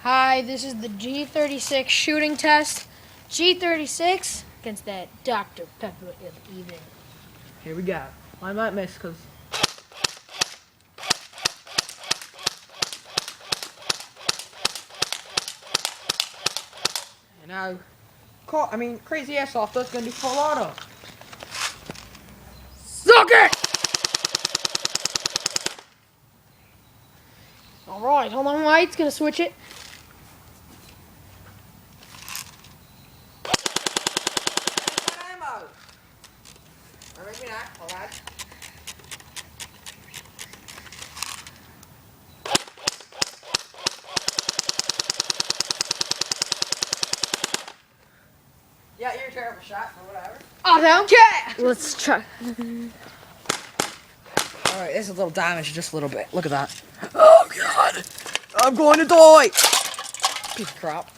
Hi, this is the G-36 shooting test. G-36 against that Dr. Pepper of Evil. Here we go. I might miss because... And now, crazy airsoft, that's going to do Colorado. Suck it! Alright, hold on, White's gonna switch it. Ammo! Or maybe not, alright. Yeah, you're a terrible shot, or whatever. I don't care! Let's try. Alright, there's a little damage, just a little bit. Look at that. Oh god! I'm going to die! Piece of crap.